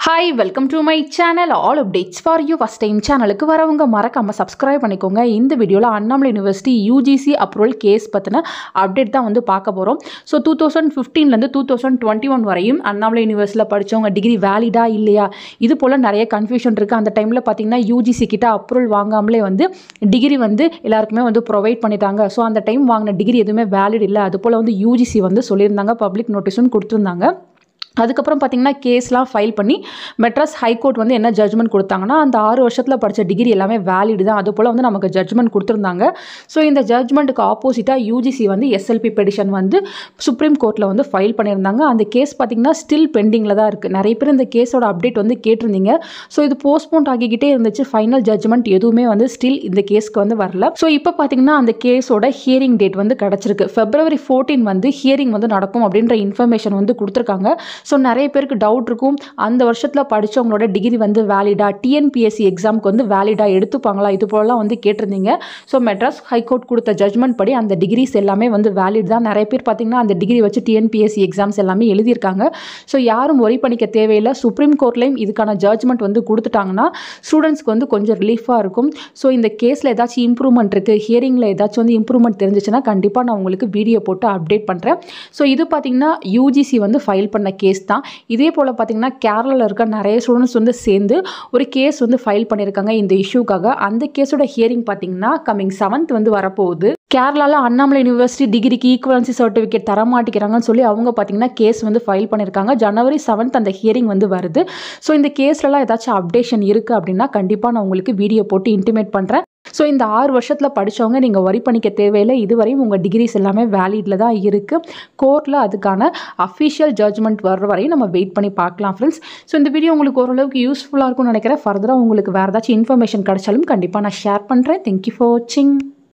Hi, welcome to my channel. All updates for you. First time சேனலுக்கு வரவங்க மறக்காம subscribe பண்ணிக்கோங்க. இந்த வீடியோல Annamalai university UGC approval case பத்தின அப்டேட் தான் வந்து பார்க்க போறோம். ஸோ 2015 ல இருந்து 2021 வரையும் அண்ணாமலை யுனிவர்சிட்டியில படிச்சவங்க டிகிரி வேலிடா இல்லையா இது போல நிறைய கன்ஃபியூஷன் இருக்கு. அந்த டைம்ல பாத்தீங்கன்னா UGC கிட்ட அப்ரூவல் வாங்காமலே வந்து டிகிரி வந்து எல்லாருக்குமே வந்து ப்ரொவைட் பண்ணிட்டாங்க. ஸோ அந்த டைம் வாங்கின டிகிரி எதுவுமே வேலிட் இல்லை. அது போல வந்து UGC வந்து சொல்லியிருந்தாங்க, பப்ளிக் நோட்டீஸும் கொடுத்துருந்தாங்க. அதுக்கப்புறம் பார்த்தீங்கன்னா கேஸ்லாம் ஃபைல் பண்ணி மெட்ராஸ் ஹைகோர்ட் வந்து என்ன ஜட்ஜ்மெண்ட் கொடுத்தாங்கன்னா, அந்த 6 வருஷத்தில் படித்த டிகிரி எல்லாமே வேலிடு தான். அது போல் வந்து நமக்கு ஜட்ஜ்மெண்ட் கொடுத்துருந்தாங்க. ஸோ இந்த ஜட்ஜ்மெண்ட்டுக்கு ஆப்போசிட்டாக UGC வந்து SLP பெடிஷன் வந்து சுப்ரீம் கோர்ட்டில் வந்து ஃபைல் பண்ணியிருந்தாங்க. அந்த கேஸ் பார்த்தீங்கன்னா ஸ்டில் பெண்டிங்கில் தான் இருக்குது. நிறைய பேர் இந்த கேஸோட அப்டேட் வந்து கேட்டிருந்தீங்க. ஸோ இது போஸ்ட்போன் ஆகிக்கிட்டே இருந்துச்சு. ஃபைனல் ஜட்ஜ்மெண்ட் எதுவுமே வந்து ஸ்டில் இந்த கேஸ்க்கு வந்து வரல. ஸோ இப்போ பார்த்தீங்கன்னா அந்த கேஸோட ஹியரிங் டேட் வந்து கிடச்சிருக்கு. February 14 வந்து ஹியரிங் வந்து நடக்கும் அப்படின்ற இன்ஃபர்மேஷன் வந்து கொடுத்துருக்காங்க. ஸோ நிறைய பேருக்கு டவுட் இருக்கும், அந்த வருஷத்தில் படித்தவங்களோட டிகிரி வந்து வேலிடா, TNPSC எக்ஸாமுக்கு வந்து வேலிடா எடுத்துப்பாங்களா, இது போலலாம் வந்து கேட்டிருந்தீங்க. ஸோ மெட்ராஸ் ஹைகோர்ட் கொடுத்த ஜட்ஜ்மெண்ட் படி அந்த டிகிரிஸ் எல்லாமே வந்து வேலிட் தான். நிறைய பேர் பார்த்தீங்கன்னா அந்த டிகிரி வச்சு TNPSC எக்ஸாம்ஸ் எல்லாமே எழுதியிருக்காங்க. ஸோ யாரும் ஒரி பண்ணிக்க தேவையில்லை. சுப்ரீம் கோர்ட்லேயும் இதுக்கான ஜட்ஜ்மெண்ட் வந்து கொடுத்துட்டாங்கன்னா ஸ்டூடெண்ட்ஸ்க்கு வந்து கொஞ்சம் ரிலீஃபாக இருக்கும். ஸோ இந்த கேஸில் ஏதாச்சும் இம்ப்ரூவ்மெண்ட் இருக்குது, ஹியரிங்கில் ஏதாச்சும் வந்து இம்ப்ரூவ்மெண்ட் தெரிஞ்சிச்சுன்னா கண்டிப்பாக நான் உங்களுக்கு வீடியோ போட்டு அப்டேட் பண்ணுறேன். ஸோ இது பார்த்தீங்கன்னா UGC வந்து ஃபைல் பண்ண கேஸ் தான். இதே போல் பார்த்தீங்கன்னா கேரளாவில் இருக்க நிறைய ஸ்டூடெண்ட்ஸ் வந்து சேர்ந்து ஒரு கேஸ் வந்து ஃபைல் பண்ணியிருக்காங்க இந்த இஷ்யூக்காக. அந்த கேஸோட ஹியரிங் பார்த்தீங்கன்னா கம்மிங் 7th வந்து வரப்போகுது. கேரளாவில் அண்ணாமலை யூனிவர்சிட்டி டிகிரிக்கு ஈக்குவலன்சி சர்டிஃபிகேட் தர மாட்டேங்கிறாங்கன்னு சொல்லி அவங்க பார்த்தீங்கன்னா கேஸ் வந்து ஃபைல் பண்ணியிருக்காங்க. January 7th அந்த ஹியரிங் வந்து வருது. ஸோ இந்த கேஸ்லலாம் ஏதாச்சும் அப்டேஷன் இருக்குது அப்படின்னா கண்டிப்பாக நான் உங்களுக்கு வீடியோ போட்டு இன்டிமேட் பண்ணுறேன். ஸோ இந்த 6 வருஷத்தில் படித்தவங்க நீங்கள் ஒரி பண்ணிக்க தேவையில்லை. இதுவரையும் உங்கள் டிகிரிஸ் எல்லாமே வேலிடில் தான் இருக்குது. கோர்ட்டில் அதுக்கான அஃபிஷியல் ஜட்ஜ்மெண்ட் வர்ற வரையும் நம்ம வெயிட் பண்ணி பார்க்கலாம் ஃப்ரெண்ட்ஸ். ஸோ இந்த வீடியோ உங்களுக்கு ஓரளவுக்கு யூஸ்ஃபுல்லாக இருக்கும்னு நினைக்கிறேன். ஃபர்தராக உங்களுக்கு வேறு ஏதாச்சும் இன்ஃபர்மேஷன் கிடைச்சாலும் கண்டிப்பாக நான் ஷேர் பண்ணுறேன். தேங்க்யூ ஃபார் வாட்சிங்.